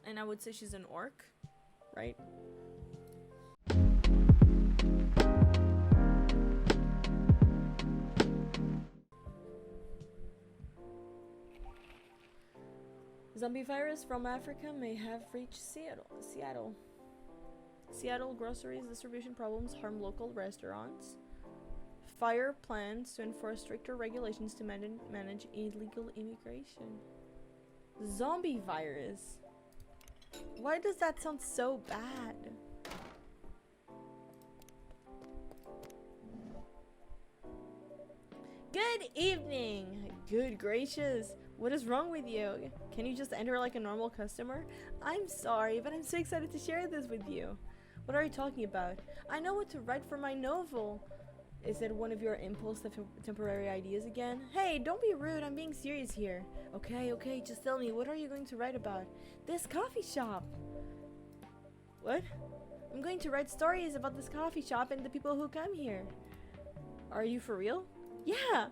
And I would say she's an orc, right? Zombie virus from Africa may have reached Seattle. Seattle groceries distribution problems harm local restaurants. Fire plans to enforce stricter regulations to manage illegal immigration. Zombie virus. Why does that sound so bad? Good evening! Good gracious! What is wrong with you? Can you just enter like a normal customer? I'm sorry, but I'm so excited to share this with you. What are you talking about? I know what to write for my novel. Is it one of your impulse temporary ideas again? Hey, don't be rude, I'm being serious here. Okay, just tell me, what are you going to write about? This coffee shop! What? I'm going to write stories about this coffee shop and the people who come here. Are you for real? Yeah!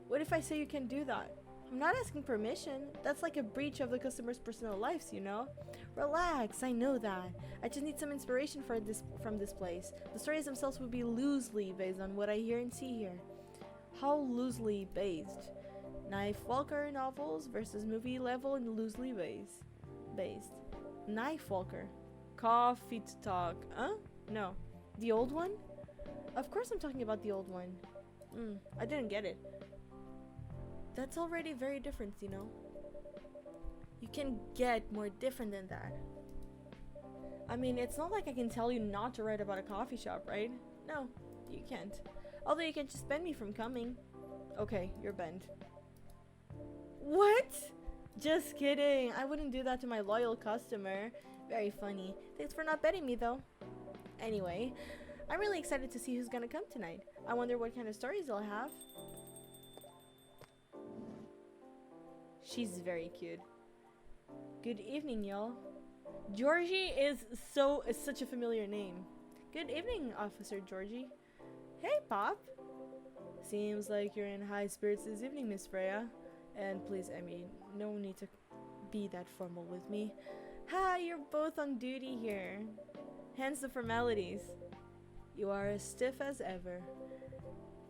What if I say you can do that? I'm not asking permission. That's like a breach of the customer's personal lives, you know? Relax, I know that. I just need some inspiration from this place. The stories themselves would be loosely based on what I hear and see here. How loosely based? Knife Walker novels versus movie level and loosely based. Knife Walker. Coffee to talk. Huh? No. The old one? Of course I'm talking about the old one. I didn't get it. That's already very different, you know? You can get more different than that. I mean, it's not like I can tell you not to write about a coffee shop, right? No, you can't. Although you can just ban me from coming. Okay, you're banned. What? Just kidding. I wouldn't do that to my loyal customer. Very funny. Thanks for not betting me, though. Anyway, I'm really excited to see who's gonna come tonight. I wonder what kind of stories they'll have. She's very cute. Good evening, y'all. Jorji is such a familiar name. Good evening, Officer Jorji. Hey, Pop. Seems like you're in high spirits this evening, Miss Freya. And please, I mean, no need to be that formal with me. Ha, you're both on duty here. Hence the formalities. You are as stiff as ever.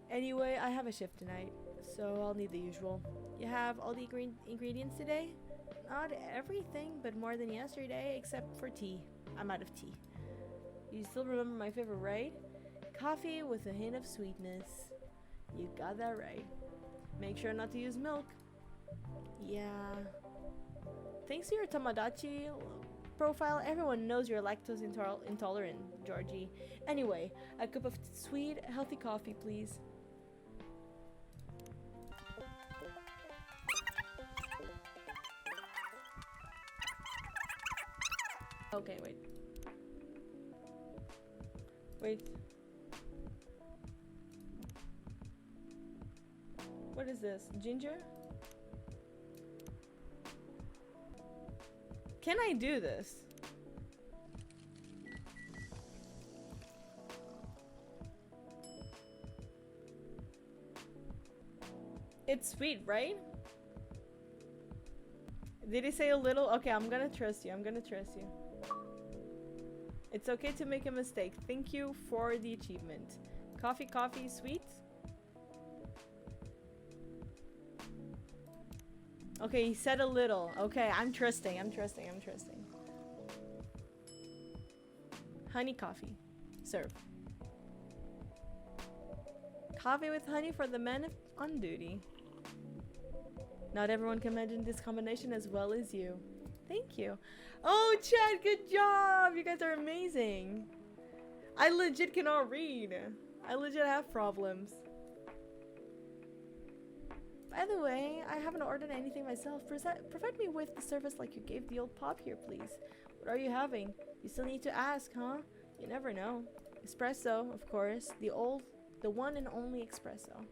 Anyway, I have a shift tonight, so I'll need the usual. You have all the ingredients today? Not everything, but more than yesterday, except for tea. I'm out of tea. You still remember my favorite, right? Coffee with a hint of sweetness. You got that right. Make sure not to use milk. Yeah. Thanks to your Tamagotchi profile, everyone knows you're lactose intolerant, Jorji. Anyway, a cup of sweet, healthy coffee, please. Okay, wait. What is this? Ginger? Can I do this? It's sweet, right? Did he say a little? Okay, I'm gonna trust you. It's okay to make a mistake. Thank you for the achievement. Coffee, sweet? Okay, he said a little. Okay, I'm trusting. Honey coffee. Serve. Coffee with honey for the men on duty. Not everyone can imagine this combination as well as you. Thank you. Oh, Chad, good job! You guys are amazing. I legit cannot read. I legit have problems. By the way, I haven't ordered anything myself. Provide me with the service like you gave the old pop here, please. What are you having? You still need to ask, huh? You never know. Espresso, of course. The one and only espresso.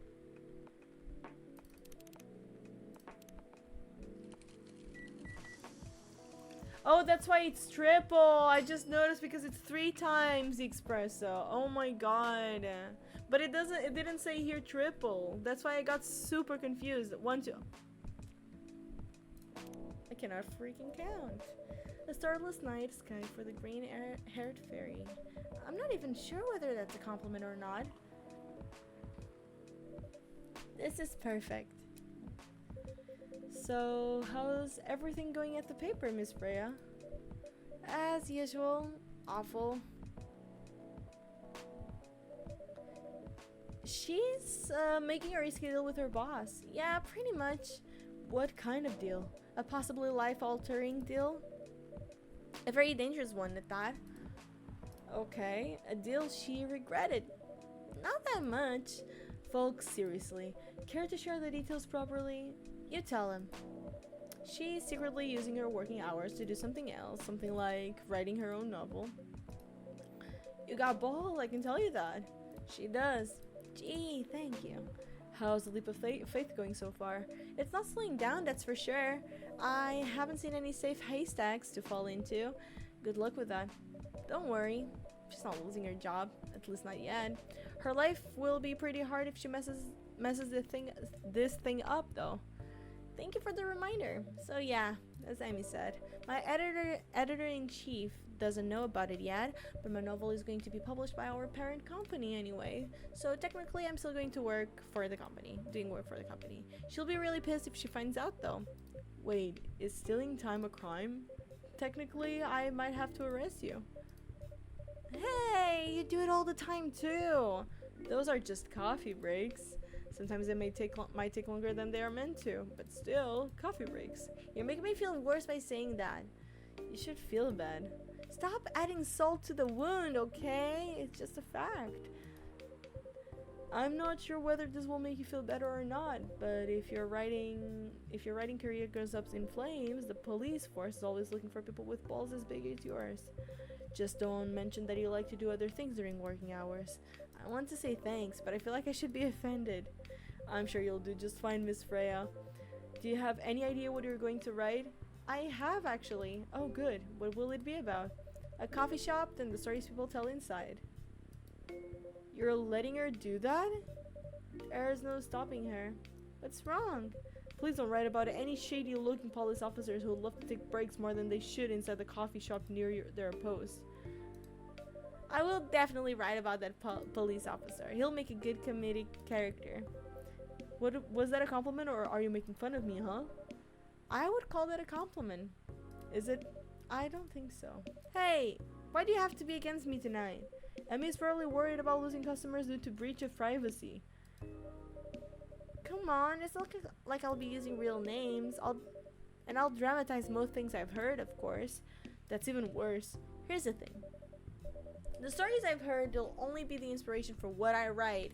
Oh, that's why it's triple. I just noticed because it's 3 times the espresso. Oh my god. But it didn't say here triple. That's why I got super confused. 1, 2. I cannot freaking count. A starless night sky for the green-haired fairy. I'm not even sure whether that's a compliment or not. This is perfect. So, how's everything going at the paper, Miss Freya? As usual, awful. She's making a risky deal with her boss. Yeah, pretty much. What kind of deal? A possibly life-altering deal? A very dangerous one at that. Okay, a deal she regretted. Not that much. Folks, seriously, care to share the details properly? You tell him. She's secretly using her working hours to do something else, something like writing her own novel. You got ball, I can tell you that. She does. Gee, thank you. How's the leap of faith going so far? It's not slowing down, that's for sure. I haven't seen any safe haystacks to fall into. Good luck with that. Don't worry, she's not losing her job, at least not yet. Her life will be pretty hard if she messes this thing up, though. Thank you for the reminder. So yeah, as Amy said, my editor-in-chief doesn't know about it yet, but my novel is going to be published by our parent company anyway. So technically, I'm still going to work for the company, doing work for the company. She'll be really pissed if she finds out, though. Wait, is stealing time a crime? Technically, I might have to arrest you. Hey, you do it all the time too. Those are just coffee breaks. Sometimes it might take longer than they are meant to, but still, coffee breaks. You're making me feel worse by saying that. You should feel bad. Stop adding salt to the wound, okay? It's just a fact. I'm not sure whether this will make you feel better or not, but if your writing career goes up in flames, the police force is always looking for people with balls as big as yours. Just don't mention that you like to do other things during working hours. I want to say thanks, but I feel like I should be offended. I'm sure you'll do just fine, Miss Freya. Do you have any idea what you're going to write? I have, actually. Oh, good. What will it be about? A coffee shop and the stories people tell inside. You're letting her do that? There's no stopping her. What's wrong? Please don't write about any shady-looking police officers who love to take breaks more than they should inside the coffee shop near their post. I will definitely write about that police officer. He'll make a good comedic character. Was that a compliment, or are you making fun of me, huh? I would call that a compliment. Is it? I don't think so. Hey, why do you have to be against me tonight? Emmy's probably worried about losing customers due to breach of privacy. Come on, it's not like I'll be using real names. I'll dramatize most things I've heard, of course. That's even worse. Here's the thing. The stories I've heard, they'll only be the inspiration for what I write.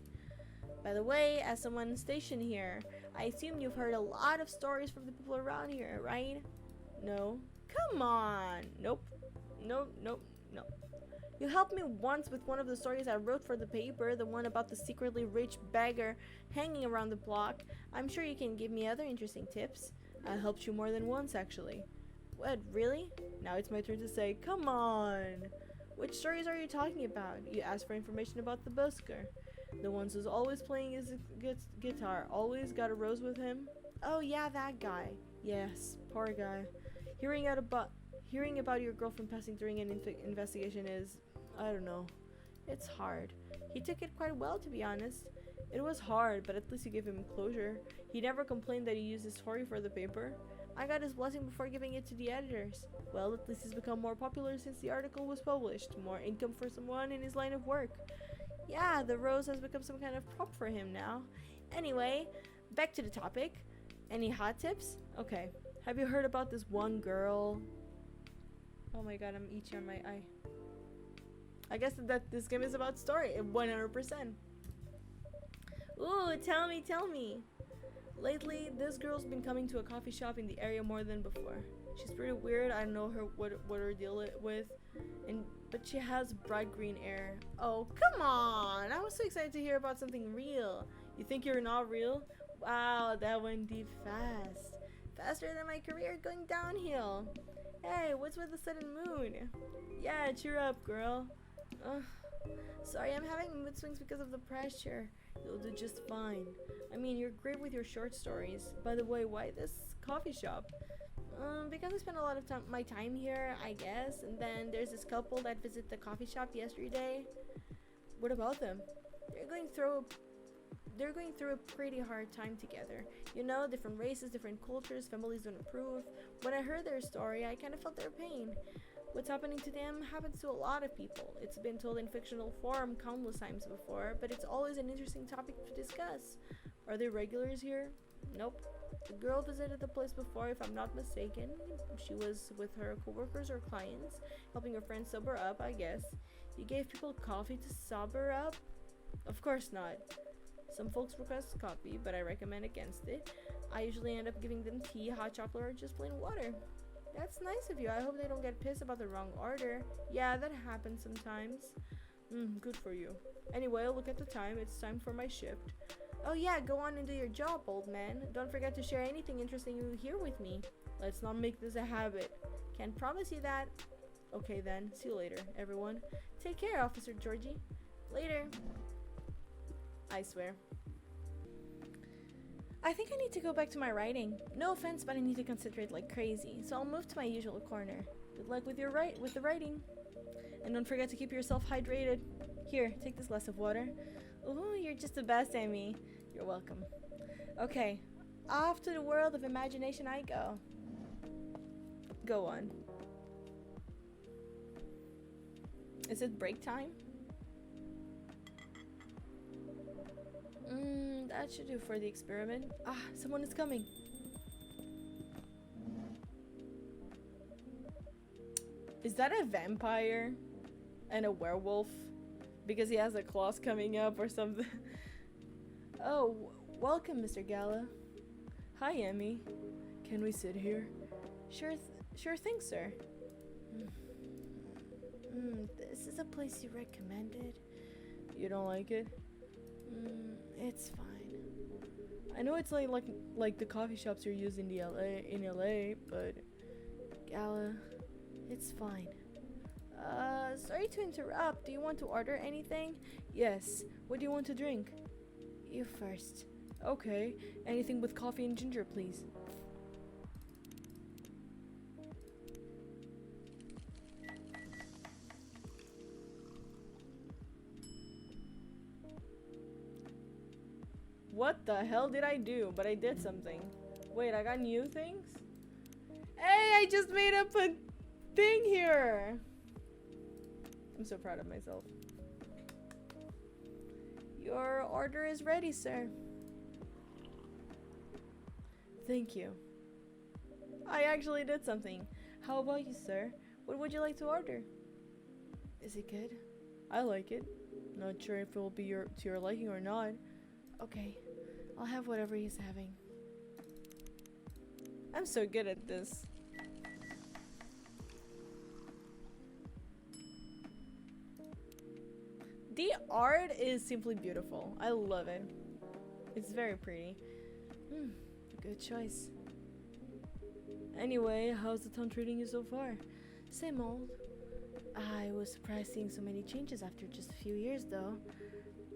By the way, as someone stationed here, I assume you've heard a lot of stories from the people around here, right? No? Come on! Nope. Nope. You helped me once with one of the stories I wrote for the paper, the one about the secretly rich beggar hanging around the block. I'm sure you can give me other interesting tips. I helped you more than once, actually. What, really? Now it's my turn to say, come on! Which stories are you talking about? You asked for information about the busker. The one who's always playing his guitar, always got a rose with him? Oh yeah, that guy. Yes, poor guy. Hearing about your girlfriend passing during an investigation is, I don't know. It's hard. He took it quite well, to be honest. It was hard, but at least you gave him closure. He never complained that he used his story for the paper. I got his blessing before giving it to the editors. Well, at least he's become more popular since the article was published. More income for someone in his line of work. Yeah, the rose has become some kind of prop for him now. Anyway, back to the topic. Any hot tips? Okay. Have you heard about this one girl? Oh my god, I'm itchy on my eye. I guess that this game is about story, 100%. Ooh, tell me. Lately, this girl's been coming to a coffee shop in the area more than before. She's pretty weird. I don't know what her deal with, but she has bright green hair. Oh, come on! I was so excited to hear about something real. You think you're not real? Wow, that went deep fast. Faster than my career going downhill. Hey, what's with the sudden mood? Yeah, cheer up, girl. Sorry, I'm having mood swings because of the pressure. You'll do just fine. I mean, you're great with your short stories. By the way, why this coffee shop? Because I spend a lot of my time here, I guess. And then there's this couple that visit the coffee shop yesterday. What about them? They're going through a pretty hard time together. You know, different races, different cultures, families don't approve. When I heard their story, I kind of felt their pain. What's happening to them happens to a lot of people. It's been told in fictional form countless times before, but it's always an interesting topic to discuss. Are they regulars here? Nope. The girl visited the place before, if I'm not mistaken. She was with her coworkers or clients, helping her friends sober up, I guess. You gave people coffee to sober up? Of course not. Some folks request coffee, but I recommend against it. I usually end up giving them tea, hot chocolate, or just plain water. That's nice of you. I hope they don't get pissed about the wrong order. Yeah, that happens sometimes. Good for you. Anyway, look at the time. It's time for my shift. Oh yeah, go on and do your job, old man. Don't forget to share anything interesting you hear with me. Let's not make this a habit. Can't promise you that. Okay then, see you later, everyone. Take care, Officer Jorji. Later. I swear. I think I need to go back to my writing. No offense, but I need to concentrate like crazy, so I'll move to my usual corner. Good luck with the writing. And don't forget to keep yourself hydrated. Here, take this glass of water. Ooh, you're just the best, Emmy. You're welcome. Okay, off to the world of imagination I go. Go on. Is it break time? That should do for the experiment. Ah, someone is coming. Is that a vampire? And a werewolf? Because he has a claws coming up or something. Oh, welcome, Mr. Gala. Hi, Emmy. Can we sit here? Sure thing, sir. This is a place you recommended. You don't like it? It's fine. I know it's like the coffee shops you're using in LA, but Gala, it's fine. Sorry to interrupt. Do you want to order anything? Yes. What do you want to drink? You first. Okay. Anything with coffee and ginger, please. What the hell did I do? But I did something. Wait, I got new things? Hey, I just made up a thing here! I'm so proud of myself. Your order is ready, sir. Thank you. I actually did something. How about you, sir? What would you like to order? Is it good? I like it. Not sure if it will be to your liking or not. Okay, I'll have whatever he's having. I'm so good at this. The art is simply beautiful. I love it. It's very pretty. Good choice. Anyway, how's the town treating you so far? Same old. I was surprised seeing so many changes after just a few years though.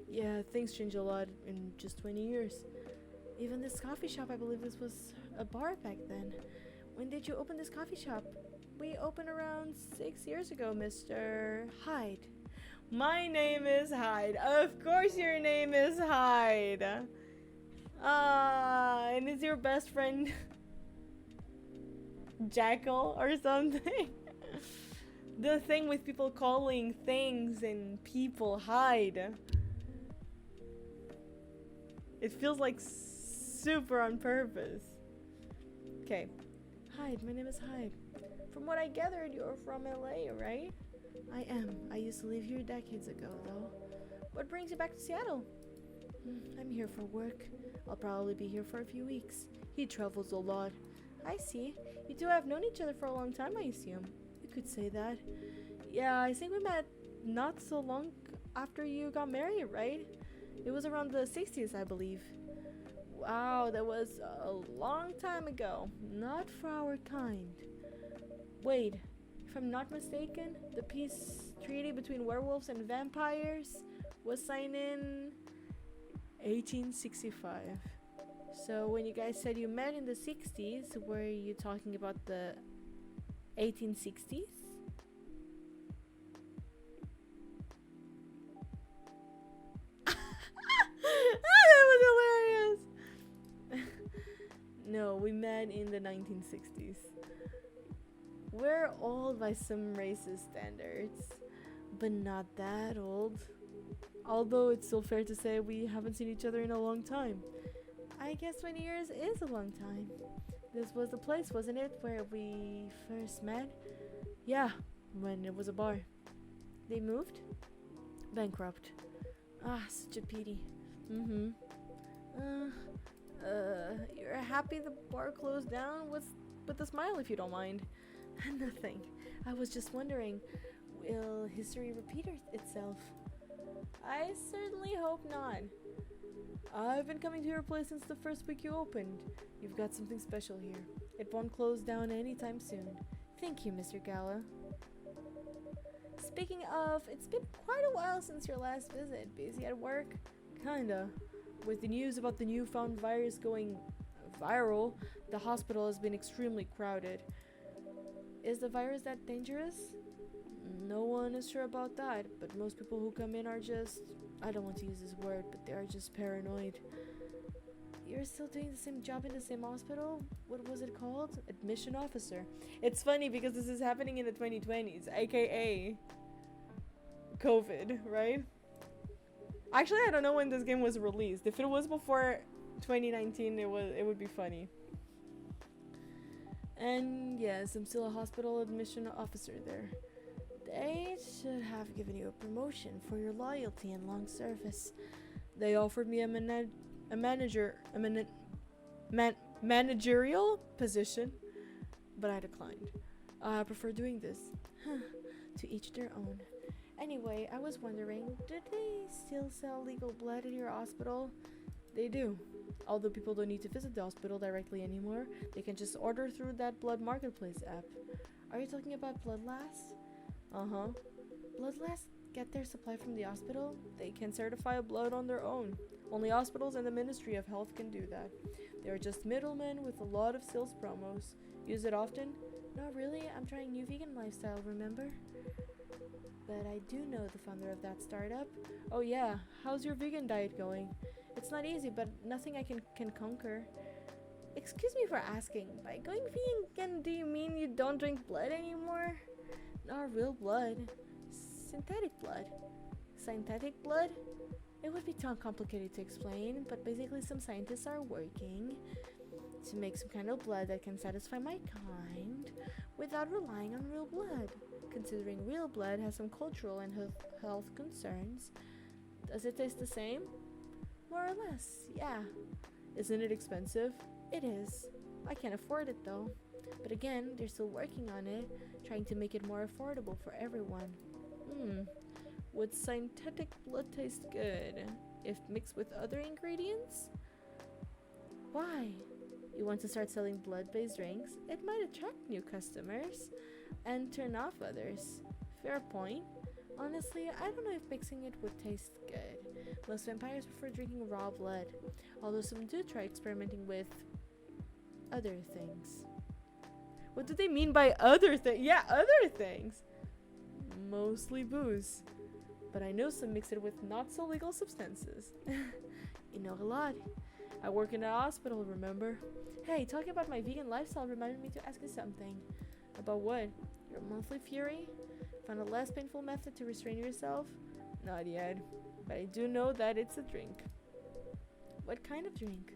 Yeah, things change a lot in just 20 years. Even this coffee shop, I believe this was a bar back then. When did you open this coffee shop? We opened around 6 years ago, Mr. Hyde. My name is Hyde. Of course your name is Hyde. And is your best friend Jackal or something? The thing with people calling things and people Hyde. It feels like super on purpose. Okay. Hyde, my name is Hyde. From what I gathered, you're from LA, right? I am. I used to live here decades ago, though. What brings you back to Seattle? I'm here for work. I'll probably be here for a few weeks. He travels a lot. I see. You two have known each other for a long time, I assume. You could say that. Yeah, I think we met not so long after you got married, right? It was around the 60s, I believe. Wow, that was a long time ago. Not for our kind. Wait, if I'm not mistaken, the peace treaty between werewolves and vampires was signed in 1865. So when you guys said you met in the 60s, were you talking about the 1860s? That was hilarious! No, we met in the 1960s. We're old by some racist standards, but not that old. Although it's still fair to say we haven't seen each other in a long time. I guess 20 years is a long time. This was the place, wasn't it, where we first met? Yeah, when it was a bar. They moved? Bankrupt. Ah, such a pity. Mm-hmm. You're happy the bar closed down? With a smile, if you don't mind. Nothing. I was just wondering, will history repeat itself? I certainly hope not. I've been coming to your place since the first week you opened. You've got something special here. It won't close down anytime soon. Thank you, Mr. Gala. Speaking of, it's been quite a while since your last visit. Busy at work? Kinda. With the news about the newfound virus going viral, the hospital has been extremely crowded. Is the virus that dangerous? No one is sure about that, but most people who come in are just, I don't want to use this word, but they are just paranoid. You're still doing the same job in the same hospital? What was it called? Admission officer. It's funny because this is happening in the 2020s, aka COVID, right? Actually, I don't know when this game was released. If it was before 2019, it would be funny. And yes, I'm still a hospital admission officer there. They should have given you a promotion for your loyalty and long service. They offered me a managerial position, but I declined. I prefer doing this. To each their own. Anyway, I was wondering, do they still sell legal blood in your hospital? They do. Although people don't need to visit the hospital directly anymore, they can just order through that blood marketplace app. Are you talking about Bloodlast? Uh-huh. Bloodlast get their supply from the hospital? They can certify blood on their own. Only hospitals and the Ministry of Health can do that. They are just middlemen with a lot of sales promos. Use it often? Not really. I'm trying new vegan lifestyle, remember? But I do know the founder of that startup. Oh yeah, how's your vegan diet going? It's not easy, but nothing I can conquer. Excuse me for asking, by going vegan, do you mean you don't drink blood anymore? Not real blood. Synthetic blood. Synthetic blood? It would be too complicated to explain, but basically some scientists are working to make some kind of blood that can satisfy my kind without relying on real blood. Considering real blood has some cultural and health concerns. Does it taste the same? More or less, yeah. Isn't it expensive? It is. I can't afford it though. But again, they're still working on it, trying to make it more affordable for everyone. Would synthetic blood taste good if mixed with other ingredients? Why? You want to start selling blood-based drinks? It might attract new customers and turn off others. Fair point. Honestly, I don't know if mixing it would taste good. Most vampires prefer drinking raw blood, although some do try experimenting with other things. What do they mean by other things? Yeah, other things! Mostly booze. But I know some mix it with not so legal substances. You know a lot. I work in a hospital, remember? Hey, talking about my vegan lifestyle reminded me to ask you something. About what? Your monthly fury? Found a less painful method to restrain yourself? Not yet, but I do know that it's a drink. What kind of drink?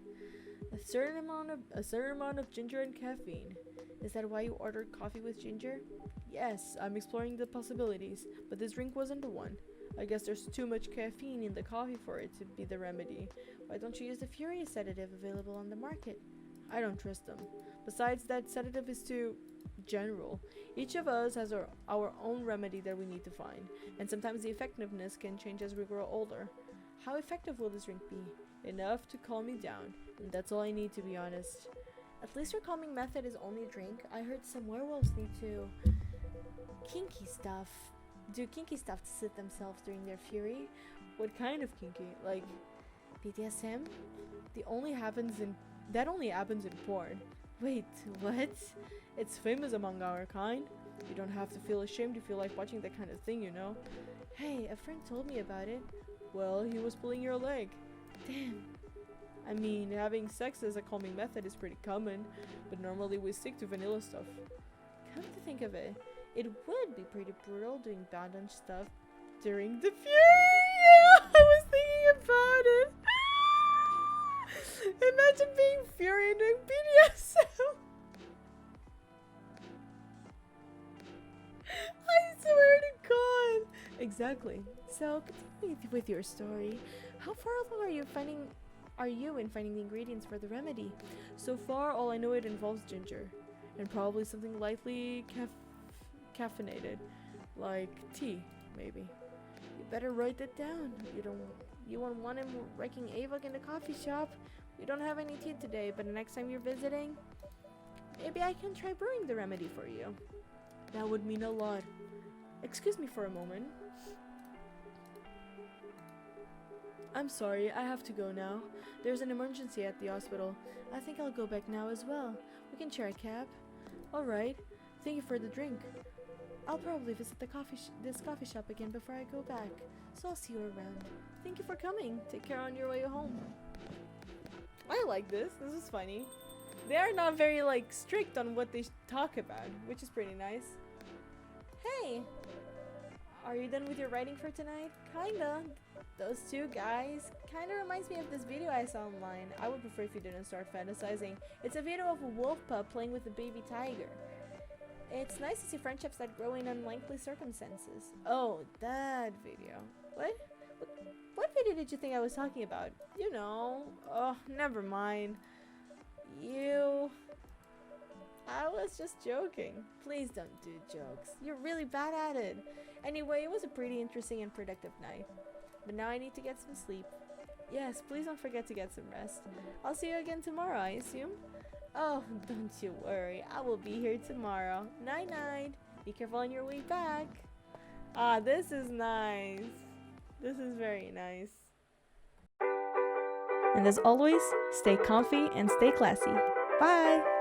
A certain amount of ginger and caffeine. Is that why you ordered coffee with ginger? Yes, I'm exploring the possibilities, but this drink wasn't the one. I guess there's too much caffeine in the coffee for it to be the remedy. Why don't you use the Furious sedative available on the market? I don't trust them. Besides, that sedative is too general. Each of us has our own remedy that we need to find, and sometimes the effectiveness can change as we grow older. How effective will this drink be? Enough to calm me down, and that's all I need, to be honest. At least your calming method is only a drink. I heard some werewolves need to do kinky stuff to sit themselves during their fury. What kind of kinky? Like BDSM? The only happens in That only happens in porn. Wait, what? It's famous among our kind. You don't have to feel ashamed if you like watching that kind of thing, you know? Hey, a friend told me about it. Well, he was pulling your leg. Damn. I mean, having sex as a calming method is pretty common, but normally we stick to vanilla stuff. Come to think of it, it would be pretty brutal doing bondage stuff during the fury. Yeah, I was thinking about it. Imagine being fury and doing BDSM. I swear to God. Exactly. So continue with your story. How far along are you in finding the ingredients for the remedy? So far, all I know it involves ginger, and probably something lightly caffeinated, like tea, maybe. You better write that down. You won't want him wrecking Avok in the coffee shop. We don't have any tea today, but the next time you're visiting, maybe I can try brewing the remedy for you. That would mean a lot. Excuse me for a moment. I'm sorry, I have to go now. There's an emergency at the hospital. I think I'll go back now as well. We can share a cab. Alright, thank you for the drink. I'll probably visit this coffee shop again before I go back, so I'll see you around. Thank you for coming. Take care on your way home. I like this. This is funny. They are not very strict on what they talk about, which is pretty nice. Hey! Are you done with your writing for tonight? Kinda. Those two guys kinda reminds me of this video I saw online. I would prefer if you didn't start fantasizing. It's a video of a wolf pup playing with a baby tiger. It's nice to see friendships that grow in unlikely circumstances. Oh, that video. What video did you think I was talking about? You know. Oh, never mind. I was just joking. Please don't do jokes. You're really bad at it. Anyway, it was a pretty interesting and productive night. But now I need to get some sleep. Yes, please don't forget to get some rest. I'll see you again tomorrow, I assume? Oh, don't you worry. I will be here tomorrow. Night-night. Be careful on your way back. Ah, this is nice. This is very nice. And as always, stay comfy and stay classy. Bye!